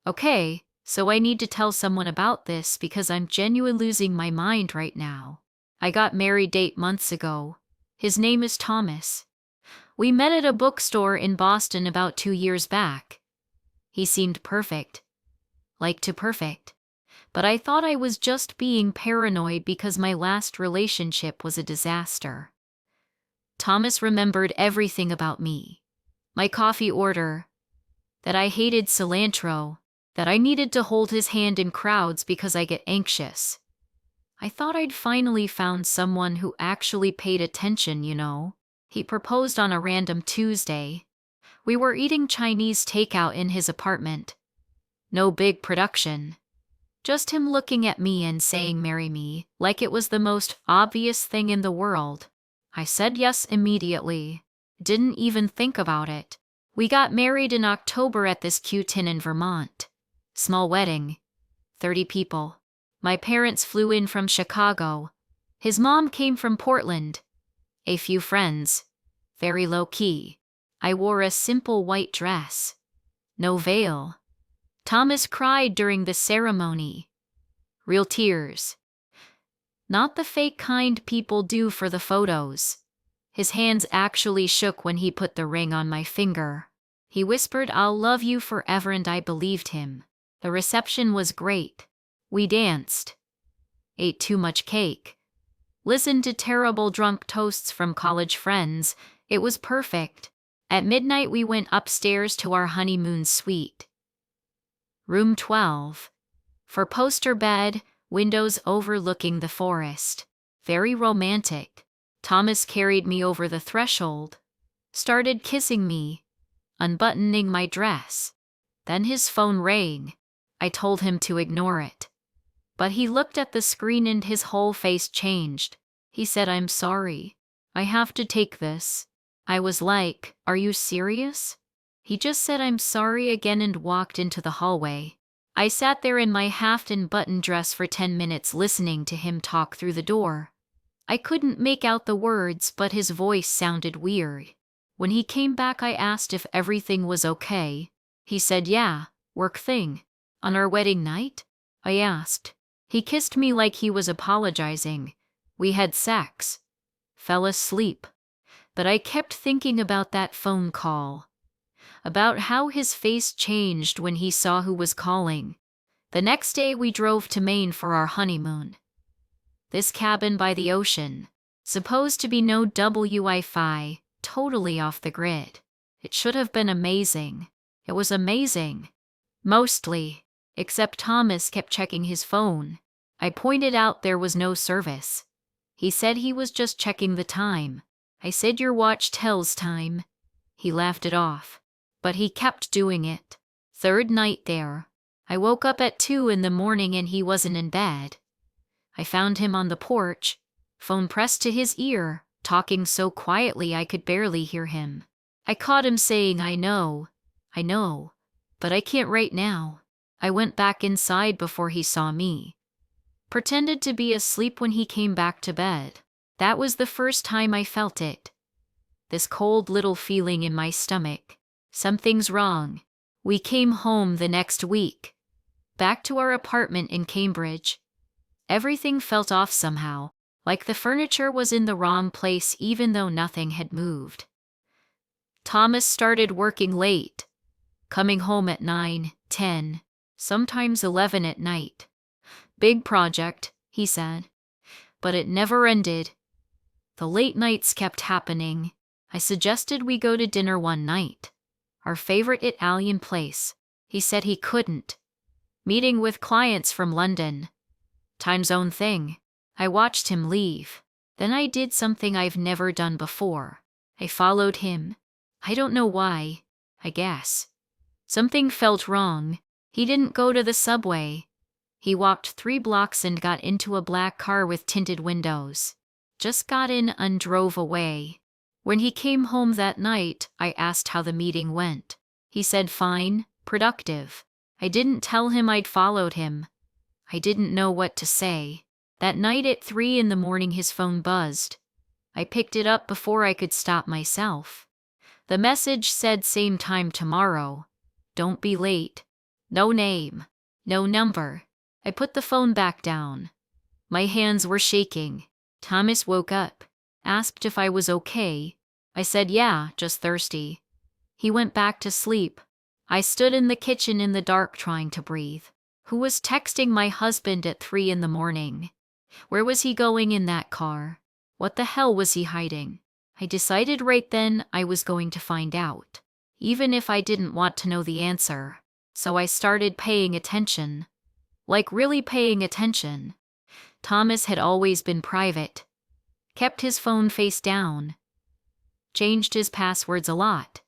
Okay, so I need to tell someone about this because I'm genuinely losing my mind right now. I got married 8 months ago. His name is Thomas. We met at a bookstore in Boston about 2 years back. He seemed perfect. Like too perfect. But I thought I was just being paranoid because my last relationship was a disaster. Thomas remembered everything about me. My coffee order. That I hated cilantro. That I needed to hold his hand in crowds because I get anxious. I thought I'd finally found someone who actually paid attention, you know. He proposed on a random Tuesday. We were eating Chinese takeout in his apartment. No big production. Just him looking at me and saying marry me, like it was the most obvious thing in the world. I said yes immediately. Didn't even think about it. We got married in October at this cute inn in Vermont. Small wedding. 30 people. My parents flew in from Chicago. His mom came from Portland. A few friends. Very low-key. I wore a simple white dress. No veil. Thomas cried during the ceremony. Real tears. Not the fake kind people do for the photos. His hands actually shook when he put the ring on my finger. He whispered, "I'll love you forever," and I believed him. The reception was great. We danced. Ate too much cake. Listened to terrible drunk toasts from college friends. It was perfect. At midnight we went upstairs to our honeymoon suite. Room 12. Four-poster bed, windows overlooking the forest. Very romantic. Thomas carried me over the threshold. Started kissing me. Unbuttoning my dress. Then his phone rang. I told him to ignore it. But he looked at the screen and his whole face changed. He said, "I'm sorry. I have to take this." I was like, "Are you serious?" He just said, "I'm sorry" again and walked into the hallway. I sat there in my half-button dress for 10 minutes listening to him talk through the door. I couldn't make out the words, but his voice sounded weird. When he came back, I asked if everything was okay. He said, "Yeah, work thing." "On our wedding night?" I asked. He kissed me like he was apologizing. We had sex. Fell asleep. But I kept thinking about that phone call. About how his face changed when he saw who was calling. The next day we drove to Maine for our honeymoon. This cabin by the ocean. Supposed to be no Wi-Fi, totally off the grid. It should have been amazing. It was amazing. Mostly. Except Thomas kept checking his phone. I pointed out there was no service. He said he was just checking the time. I said, "Your watch tells time." He laughed it off. But he kept doing it. Third night there. I woke up at 2 in the morning and he wasn't in bed. I found him on the porch, phone pressed to his ear, talking so quietly I could barely hear him. I caught him saying, I know, but I can't right now." I went back inside before he saw me. Pretended to be asleep when he came back to bed. That was the first time I felt it. This cold little feeling in my stomach. Something's wrong. We came home the next week. Back to our apartment in Cambridge. Everything felt off somehow, like the furniture was in the wrong place even though nothing had moved. Thomas started working late. Coming home at 9, 10, sometimes 11 at night. "Big project," he said. But it never ended. The late nights kept happening. I suggested we go to dinner one night. Our favorite Italian place. He said he couldn't. Meeting with clients from London. Time zone thing. I watched him leave. Then I did something I've never done before. I followed him. I don't know why. I guess. Something felt wrong. He didn't go to the subway. He walked 3 blocks and got into a black car with tinted windows. Just got in and drove away. When he came home that night, I asked how the meeting went. He said fine, productive. I didn't tell him I'd followed him. I didn't know what to say. That night at 3 in the morning his phone buzzed. I picked it up before I could stop myself. The message said same time tomorrow. Don't be late. No name. No number. I put the phone back down. My hands were shaking. Thomas woke up, asked if I was okay. I said yeah, just thirsty. He went back to sleep. I stood in the kitchen in the dark trying to breathe. Who was texting my husband at 3 in the morning? Where was he going in that car? What the hell was he hiding? I decided right then I was going to find out, even if I didn't want to know the answer. So I started paying attention. Like really paying attention. Thomas had always been private. Kept his phone face down. Changed his passwords a lot.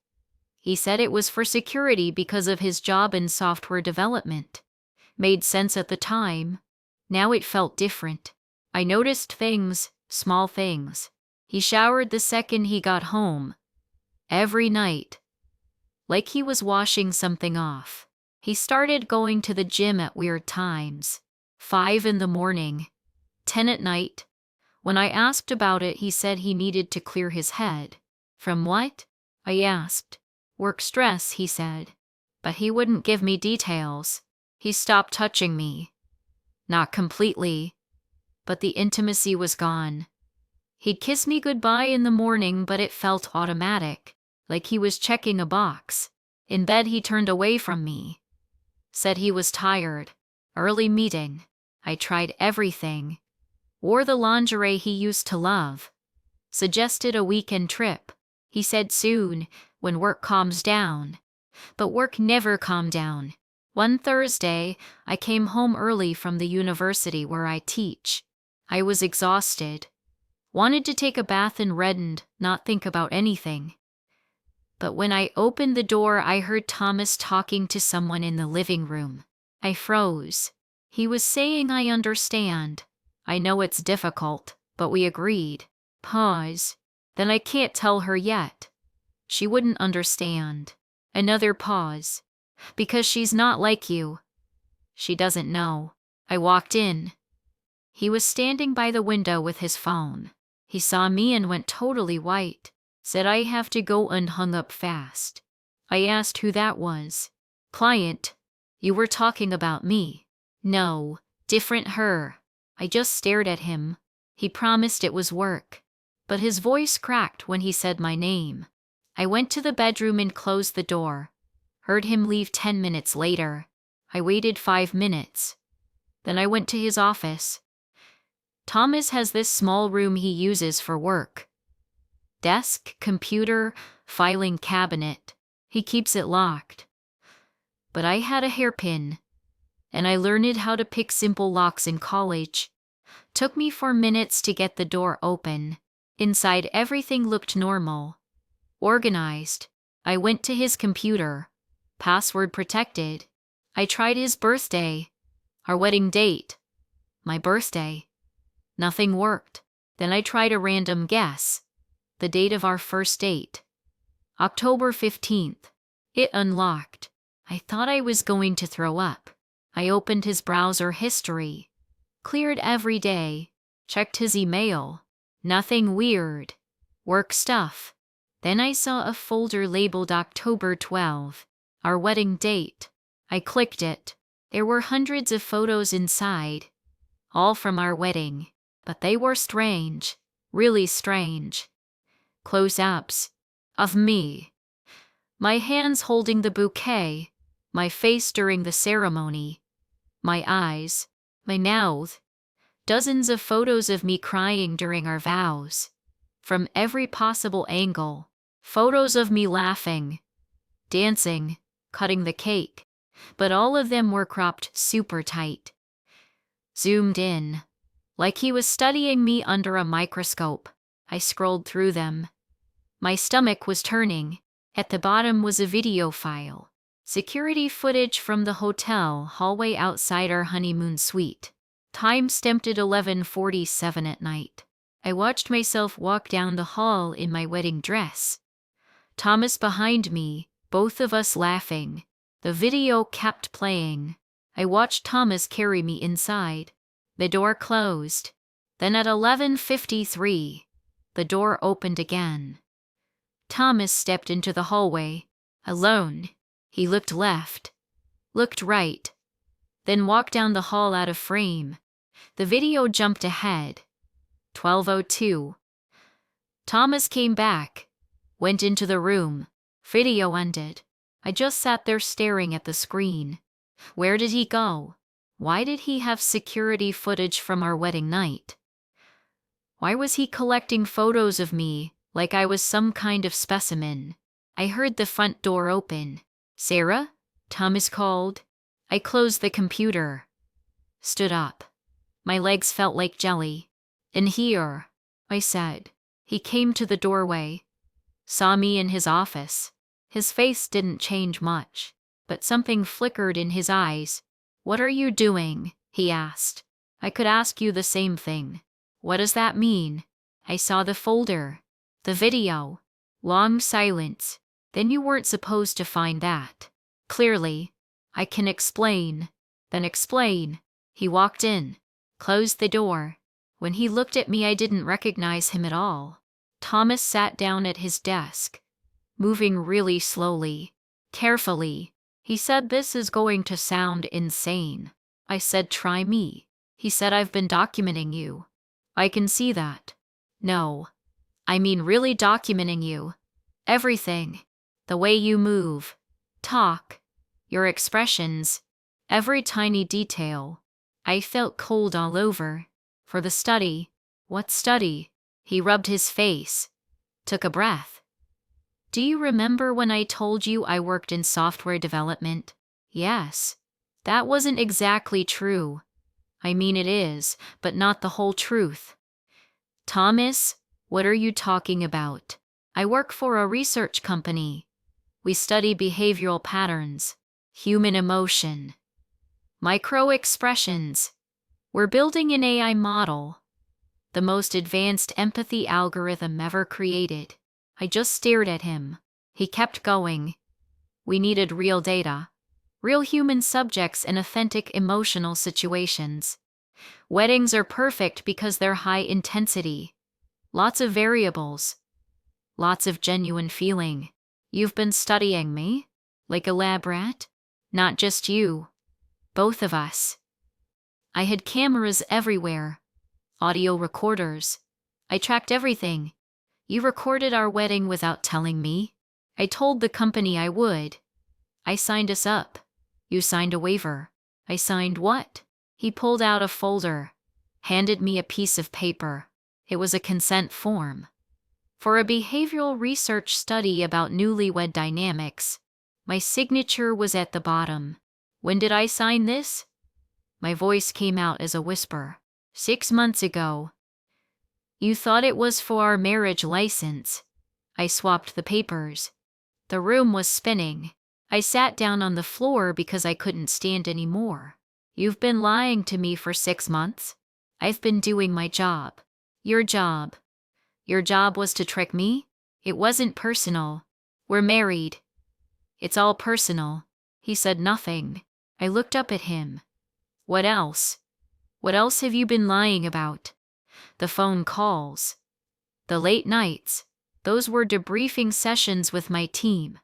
He said it was for security because of his job in software development. Made sense at the time. Now it felt different. I noticed things, small things. He showered the second he got home. Every night. Like he was washing something off. He started going to the gym at weird times. 5 in the morning. 10 at night. When I asked about it, he said he needed to clear his head. From what? I asked. Work stress, he said. But he wouldn't give me details. He stopped touching me. Not completely. But the intimacy was gone. He'd kiss me goodbye in the morning, but it felt automatic. Like he was checking a box. In bed he turned away from me. Said he was tired. Early meeting. I tried everything. Wore the lingerie he used to love. Suggested a weekend trip. He said soon, when work calms down. But work never calmed down. One Thursday, I came home early from the university where I teach. I was exhausted. Wanted to take a bath and reddened, not think about anything. But when I opened the door, I heard Thomas talking to someone in the living room. I froze. He was saying, I understand. I know it's difficult, but we agreed. Pause. Then I can't tell her yet. She wouldn't understand. Another pause. Because she's not like you. She doesn't know. I walked in. He was standing by the window with his phone. He saw me and went totally white. Said I have to go and hung up fast. I asked who that was. Client. You were talking about me. No, different her. I just stared at him. He promised it was work. But his voice cracked when he said my name. I went to the bedroom and closed the door. Heard him leave 10 minutes later. I waited 5 minutes. Then I went to his office. Thomas has this small room he uses for work. Desk, computer, filing cabinet. He keeps it locked. But I had a hairpin. And I learned how to pick simple locks in college. Took me 4 minutes to get the door open. Inside everything looked normal. Organized. I went to his computer. Password protected. I tried his birthday. Our wedding date. My birthday. Nothing worked. Then I tried a random guess. The date of our first date. October 15th. It unlocked. I thought I was going to throw up. I opened his browser history. Cleared every day. Checked his email. Nothing weird. Work stuff. Then I saw a folder labeled October 12, our wedding date. I clicked it. There were hundreds of photos inside. All from our wedding. But they were strange. Really strange. Close-ups. Of me. My hands holding the bouquet. My face during the ceremony. My eyes. My mouth. Dozens of photos of me crying during our vows. From every possible angle. Photos of me laughing. Dancing. Cutting the cake. But all of them were cropped super tight. Zoomed in. Like he was studying me under a microscope. I scrolled through them. My stomach was turning. At the bottom was a video file. Security footage from the hotel hallway outside our honeymoon suite. Time stamped at 11:47 at night. I watched myself walk down the hall in my wedding dress. Thomas behind me, both of us laughing. The video kept playing. I watched Thomas carry me inside. The door closed. Then at 11:53, the door opened again. Thomas stepped into the hallway. Alone. He looked left. looked right, then walked down the hall out of frame. The video jumped ahead. 12:02. Thomas came back, went into the room. Video ended. I just sat there staring at the screen. Where did he go? Why did he have security footage from our wedding night? Why was he collecting photos of me like I was some kind of specimen? I heard the front door open. Sarah? Thomas called. I closed the computer. Stood up. My legs felt like jelly. In here, I said. He came to the doorway. Saw me in his office. His face didn't change much, but something flickered in his eyes. What are you doing? He asked. I could ask you the same thing. What does that mean? I saw the folder. The video. Long silence. Then you weren't supposed to find that. Clearly. I can explain. Then explain. He walked in. Closed the door. When he looked at me, I didn't recognize him at all. Thomas sat down at his desk, moving really slowly, carefully. He said, "This is going to sound insane." I said, "Try me." He said, "I've been documenting you." I can see that. No. I mean really documenting you. Everything. The way you move, talk, your expressions, every tiny detail. I felt cold all over. For the study. What study? He rubbed his face. Took a breath. Do you remember when I told you I worked in software development? Yes. That wasn't exactly true. I mean it is, but not the whole truth. Thomas, what are you talking about? I work for a research company. We study behavioral patterns, human emotion, micro-expressions. We're building an AI model, the most advanced empathy algorithm ever created. I just stared at him. He kept going. We needed real data, real human subjects in authentic emotional situations. Weddings are perfect because they're high intensity. Lots of variables. Lots of genuine feeling. You've been studying me? Like a lab rat? Not just you. Both of us. I had cameras everywhere. Audio recorders. I tracked everything. You recorded our wedding without telling me. I told the company I would. I signed us up. You signed a waiver. I signed what? He pulled out a folder. Handed me a piece of paper. It was a consent form. For a behavioral research study about newlywed dynamics. My signature was at the bottom. When did I sign this? My voice came out as a whisper. 6 months ago. You thought it was for our marriage license. I swapped the papers. The room was spinning. I sat down on the floor because I couldn't stand anymore. You've been lying to me for 6 months. I've been doing my job. Your job. Your job was to trick me? It wasn't personal. We're married. It's all personal. He said nothing. I looked up at him. What else? What else have you been lying about? The phone calls. The late nights. Those were debriefing sessions with my team.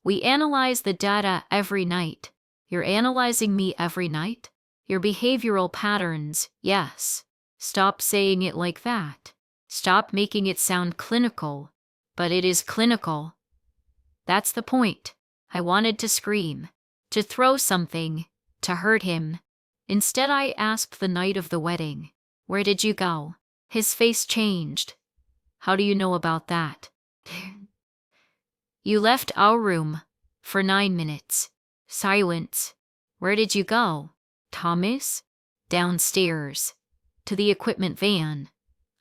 We analyze the data every night. You're analyzing me every night? Your behavioral patterns, yes. Stop saying it like that. Stop making it sound clinical. But it is clinical. That's the point. I wanted to scream. To throw something. To hurt him. Instead, I asked the night of the wedding, "Where did you go?" His face changed. How do you know about that? You left our room for 9 minutes. Silence. Where did you go? Thomas? Downstairs. To the equipment van.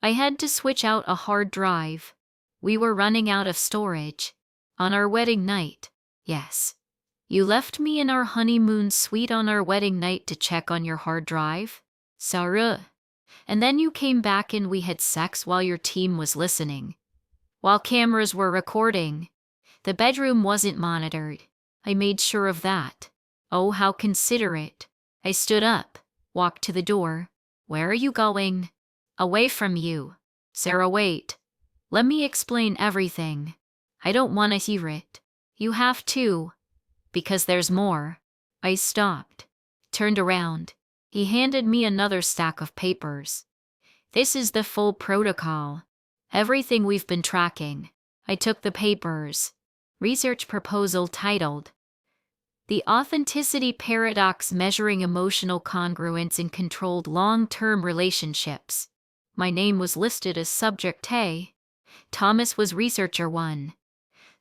I had to switch out a hard drive. We were running out of storage. On our wedding night. Yes. You left me in our honeymoon suite on our wedding night to check on your hard drive? Sarah. And then you came back and we had sex while your team was listening. While cameras were recording. The bedroom wasn't monitored. I made sure of that. Oh, how considerate. I stood up, walked to the door. Where are you going? Away from you. Sarah, wait. Let me explain everything. I don't want to hear it. You have to. Because there's more. I stopped, turned around. He handed me another stack of papers. This is the full protocol. Everything we've been tracking. I took the papers. Research proposal titled, The Authenticity Paradox Measuring Emotional Congruence in Controlled Long-Term Relationships. My name was listed as Subject A. Thomas was Researcher 1.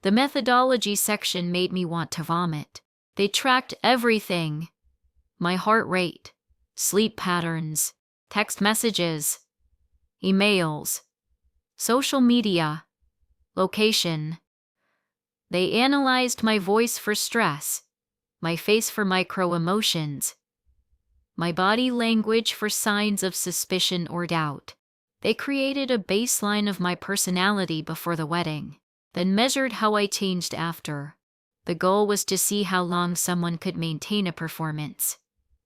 The methodology section made me want to vomit. They tracked everything. My heart rate, sleep patterns, text messages, emails, social media, location. They analyzed my voice for stress, my face for micro-emotions, my body language for signs of suspicion or doubt. They created a baseline of my personality before the wedding, then measured how I changed after. The goal was to see how long someone could maintain a performance.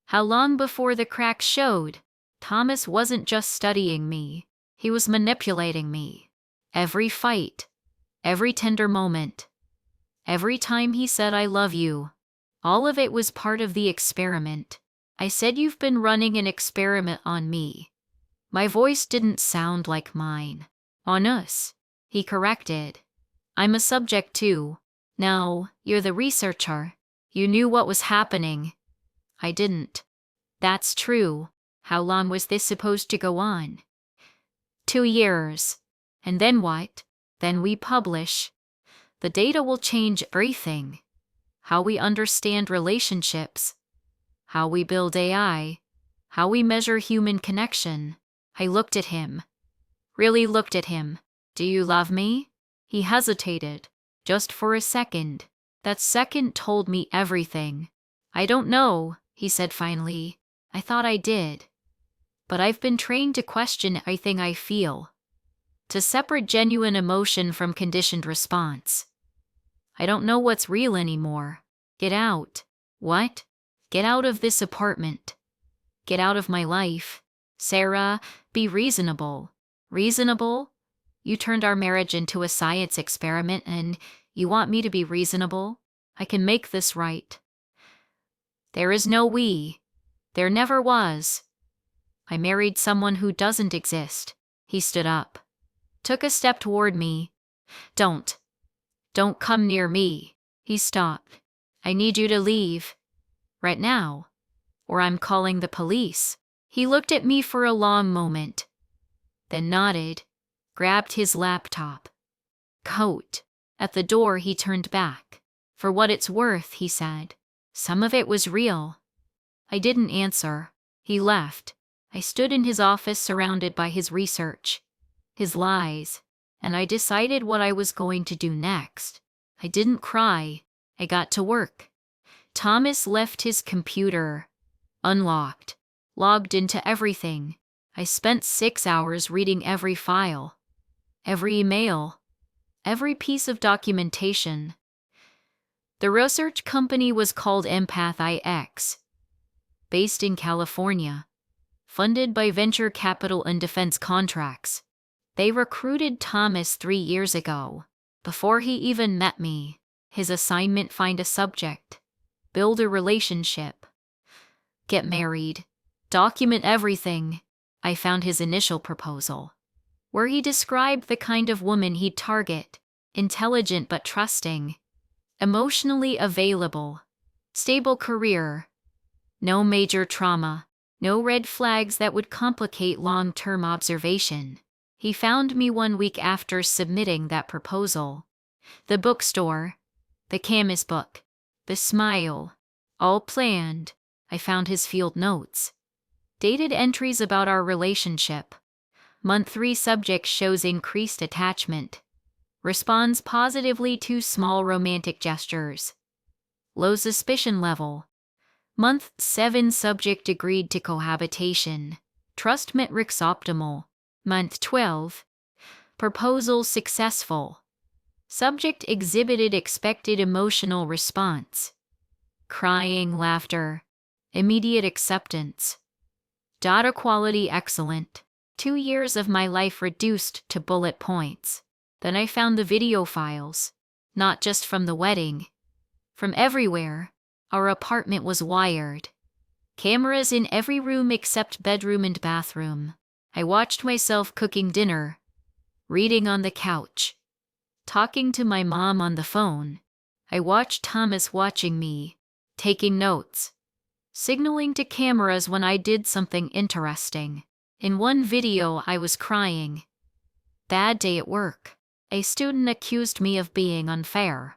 How long before the cracks showed. Thomas wasn't just studying me, he was manipulating me. Every fight, every tender moment, every time he said I love you, all of it was part of the experiment. I said you've been running an experiment on me. My voice didn't sound like mine. On us, he corrected. I'm a subject too. No, you're the researcher. You knew what was happening. I didn't. That's true. How long was this supposed to go on? 2 years. And then what? Then we publish. The data will change everything. How we understand relationships. How we build AI. How we measure human connection. I looked at him. Really looked at him. Do you love me? He hesitated. Just for a second. That second told me everything. I don't know, he said finally. I thought I did. But I've been trained to question everything I feel. To separate genuine emotion from conditioned response. I don't know what's real anymore. Get out. What? Get out of this apartment. Get out of my life. Sarah, be reasonable. Reasonable? You turned our marriage into a science experiment and you want me to be reasonable? I can make this right. There is no we. There never was. I married someone who doesn't exist. He stood up. Took a step toward me. Don't come near me. He stopped. I need you to leave. Right now. Or I'm calling the police. He looked at me for a long moment. Then nodded. Grabbed his laptop. Coat. At the door he turned back. For what it's worth, he said. Some of it was real. I didn't answer. He left. I stood in his office surrounded by his research. His lies. And I decided what I was going to do next. I didn't cry. I got to work. Thomas left his computer. Unlocked. Logged into everything. I spent 6 hours reading every file. Every email. Every piece of documentation. The research company was called Empath IX. Based in California. Funded by venture capital and defense contracts. They recruited Thomas 3 years ago. Before he even met me. His assignment: find a subject. Build a relationship. Get married. Document everything. I found his initial proposal, where he described the kind of woman he'd target. Intelligent but trusting. Emotionally available. Stable career. No major trauma. No red flags that would complicate long-term observation. He found me 1 week after submitting that proposal. The bookstore. The Camus book. The smile. All planned. I found his field notes. Dated entries about our relationship. Month 3 subject shows increased attachment. Responds positively to small romantic gestures. Low suspicion level. Month 7 subject agreed to cohabitation. Trust metrics optimal. Month 12. Proposal successful. Subject exhibited expected emotional response. Crying, laughter. Immediate acceptance. Data quality excellent. 2 years of my life reduced to bullet points. Then I found the video files. Not just from the wedding. From everywhere. Our apartment was wired. Cameras in every room except bedroom and bathroom. I watched myself cooking dinner, reading on the couch, talking to my mom on the phone. I watched Thomas watching me, taking notes, signaling to cameras when I did something interesting. In one video, I was crying. Bad day at work. A student accused me of being unfair.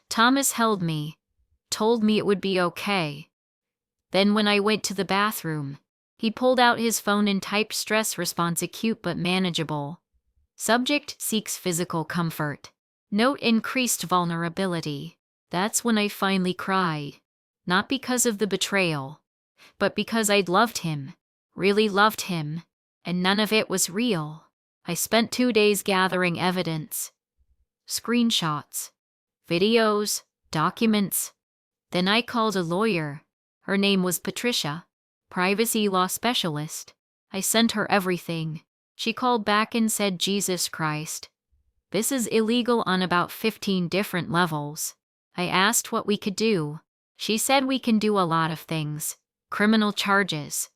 Thomas held me, told me it would be okay. Then when I went to the bathroom, he pulled out his phone and typed stress response acute but manageable. Subject seeks physical comfort. Note increased vulnerability. That's when I finally cried. Not because of the betrayal, but because I'd loved him, really loved him, and none of it was real. I spent 2 days gathering evidence. Screenshots, videos, documents. Then I called a lawyer. Her name was Patricia, privacy law specialist. I sent her everything. She called back and said, Jesus Christ. This is illegal on about 15 different levels. I asked what we could do. She said we can do a lot of things. Criminal charges,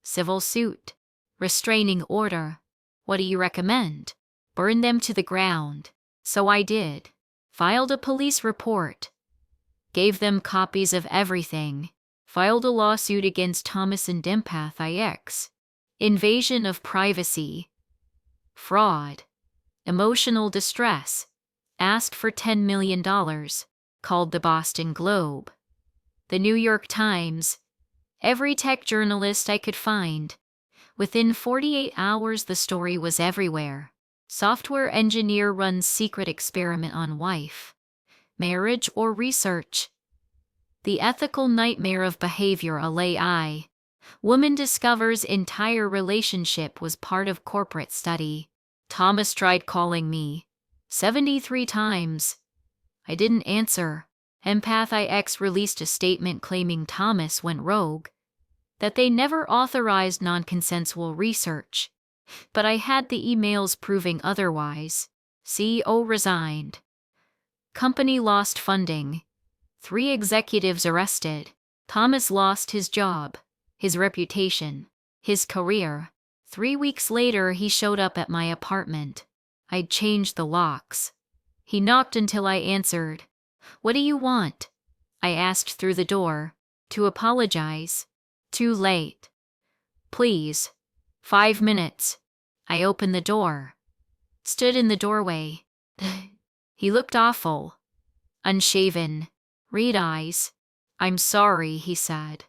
civil suit, restraining order. What do you recommend? Burn them to the ground. So I did. Filed a police report. Gave them copies of everything. Filed a lawsuit against Thomas and Empath IX. Invasion of privacy. Fraud. Emotional distress. Asked for $10 million. Called the Boston Globe. The New York Times. Every tech journalist I could find. Within 48 hours the story was everywhere. Software engineer runs secret experiment on wife. Marriage or research. The ethical nightmare of behavioral AI. Woman discovers entire relationship was part of corporate study. Thomas tried calling me 73 times. I didn't answer. Empath IX released a statement claiming Thomas went rogue, that they never authorized non-consensual research. But I had the emails proving otherwise. CEO resigned. Company lost funding. 3 executives arrested. Thomas lost his job, his reputation, his career. 3 weeks later, he showed up at my apartment. I'd changed the locks. He knocked until I answered. What do you want? I asked through the door. To apologize. Too late. Please. 5 minutes. I opened the door. Stood in the doorway. He looked awful. Unshaven. Red eyes. I'm sorry, he said.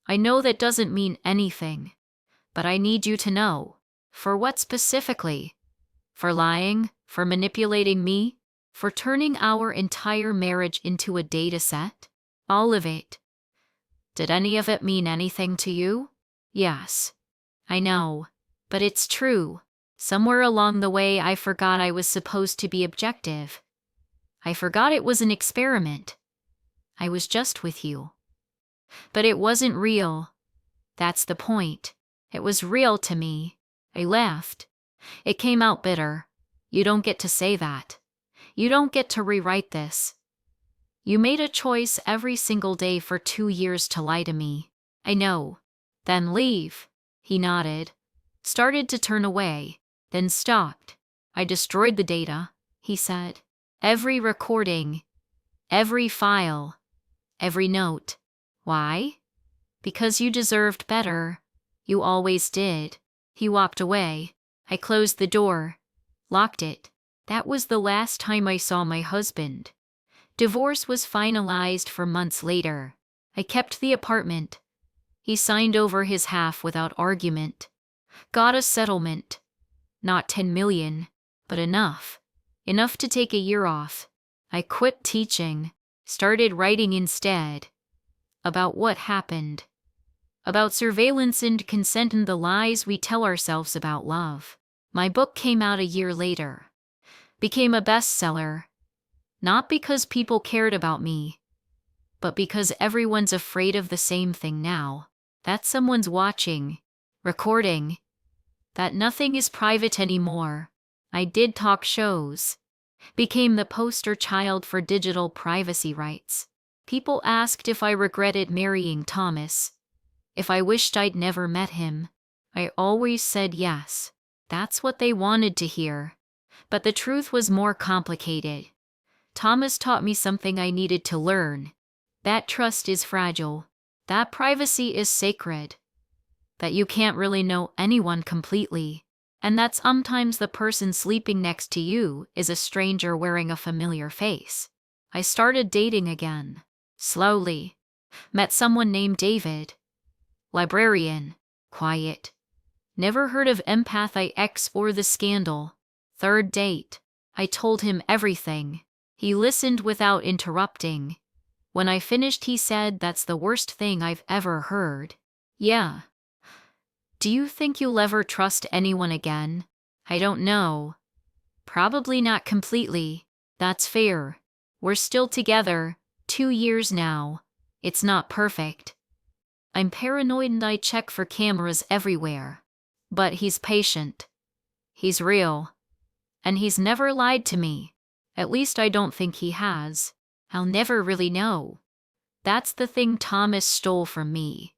I know that doesn't mean anything. But I need you to know. For what specifically? For lying? For manipulating me? For turning our entire marriage into a data set? All of it. Did any of it mean anything to you? Yes. I know. But it's true. Somewhere along the way I forgot I was supposed to be objective. I forgot it was an experiment. I was just with you. But it wasn't real. That's the point. It was real to me. I laughed. It came out bitter. You don't get to say that. You don't get to rewrite this. You made a choice every single day for 2 years to lie to me. I know. Then leave. He nodded. Started to turn away. Then stopped. I destroyed the data, he said. Every recording. Every file. Every note. Why? Because you deserved better. You always did. He walked away. I closed the door. Locked it. That was the last time I saw my husband. Divorce was finalized for months later. I kept the apartment. He signed over his half without argument. Got a settlement. Not 10 million, but enough. Enough to take a year off. I quit teaching. Started writing instead. About what happened. About surveillance and consent and the lies we tell ourselves about love. My book came out a year later. Became a bestseller. Not because people cared about me, but because everyone's afraid of the same thing now. That someone's watching, recording. That nothing is private anymore. I did talk shows. Became the poster child for digital privacy rights. People asked if I regretted marrying Thomas, if I wished I'd never met him. I always said yes. That's what they wanted to hear. But the truth was more complicated. Thomas taught me something I needed to learn. That trust is fragile. That privacy is sacred. That you can't really know anyone completely. And that sometimes the person sleeping next to you is a stranger wearing a familiar face. I started dating again. Slowly. Met someone named David. Librarian. Quiet. Never heard of Empath IX or the scandal. Third date. I told him everything. He listened without interrupting. When I finished, he said, "That's the worst thing I've ever heard." Yeah. Do you think you'll ever trust anyone again? I don't know. Probably not completely. That's fair. We're still together, 2 years now. It's not perfect. I'm paranoid and I check for cameras everywhere. But he's patient. He's real. And he's never lied to me. At least I don't think he has. I'll never really know. That's the thing Thomas stole from me.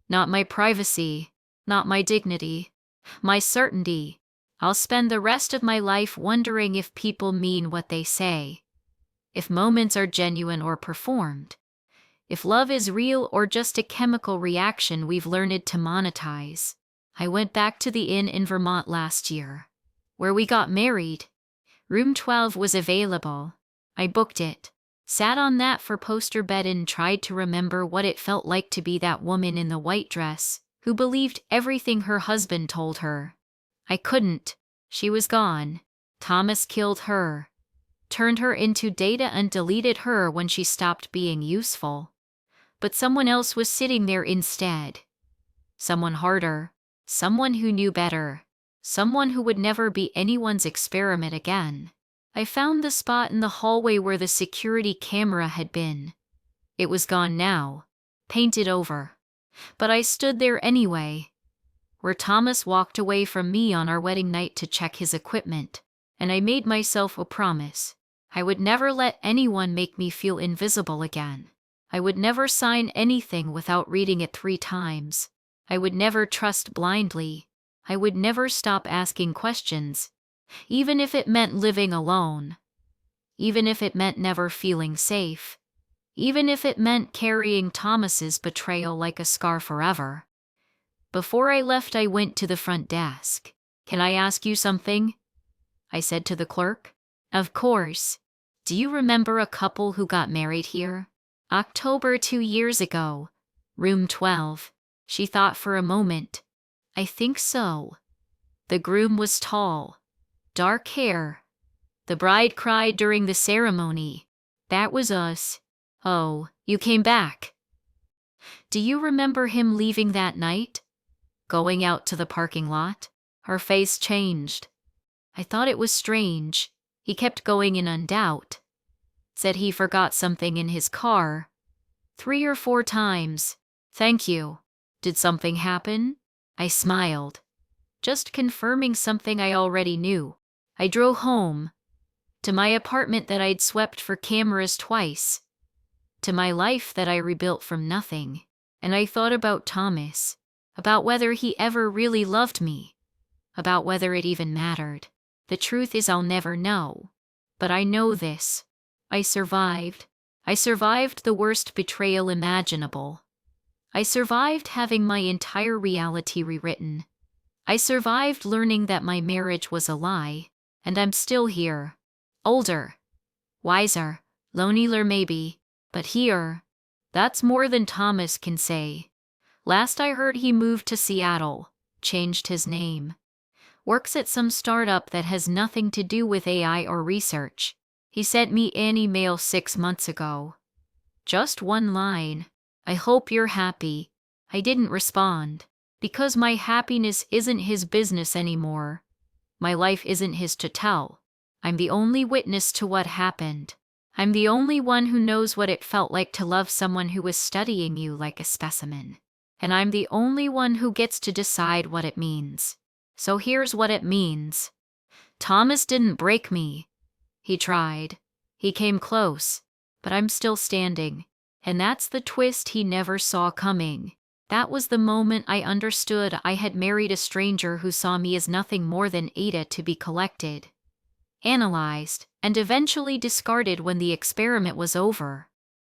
Not my privacy, not my dignity, my certainty. I'll spend the rest of my life wondering if people mean what they say. If moments are genuine or performed. If love is real or just a chemical reaction we've learned to monetize. I went back to the inn in Vermont last year, where we got married. Room 12 was available. I booked it, sat on that four-poster bed and tried to remember what it felt like to be that woman in the white dress who believed everything her husband told her. I couldn't. She was gone. Thomas killed her. Turned her into data and deleted her when she stopped being useful. But someone else was sitting there instead. Someone harder. Someone who knew better. Someone who would never be anyone's experiment again. I found the spot in the hallway where the security camera had been. It was gone now. Painted over. But I stood there anyway. Where Thomas walked away from me on our wedding night to check his equipment. And I made myself a promise. I would never let anyone make me feel invisible again. I would never sign anything without reading it 3 times. I would never trust blindly. I would never stop asking questions, even if it meant living alone. Even if it meant never feeling safe. Even if it meant carrying Thomas's betrayal like a scar forever. Before I left, I went to the front desk. "Can I ask you something?" I said to the clerk. "Of course. Do you remember a couple who got married here? October 2 years ago. Room 12. She thought for a moment. "I think so." The groom was tall. Dark hair. The bride cried during the ceremony. "That was us." "Oh, you came back." "Do you remember him leaving that night? Going out to the parking lot?" Her face changed. I thought it was strange. He kept going in doubt. Said he forgot something in his car. 3 or 4 times. "Thank you." "Did something happen?" I smiled. Just confirming something I already knew. I drove home. To my apartment that I'd swept for cameras twice. To my life that I rebuilt from nothing. And I thought about Thomas. About whether he ever really loved me. About whether it even mattered. The truth is I'll never know. But I know this. I survived. I survived the worst betrayal imaginable. I survived having my entire reality rewritten. I survived learning that my marriage was a lie, and I'm still here. Older. Wiser. Lonelier maybe. But here. That's more than Thomas can say. Last I heard he moved to Seattle. Changed his name. Works at some startup that has nothing to do with AI or research. He sent me an email 6 months ago. Just one line. "I hope you're happy." I didn't respond. Because my happiness isn't his business anymore. My life isn't his to tell. I'm the only witness to what happened. I'm the only one who knows what it felt like to love someone who was studying you like a specimen. And I'm the only one who gets to decide what it means. So here's what it means. Thomas didn't break me. He tried. He came close. But I'm still standing. And that's the twist he never saw coming. That was the moment I understood I had married a stranger who saw me as nothing more than Ada to be collected, analyzed, and eventually discarded when the experiment was over.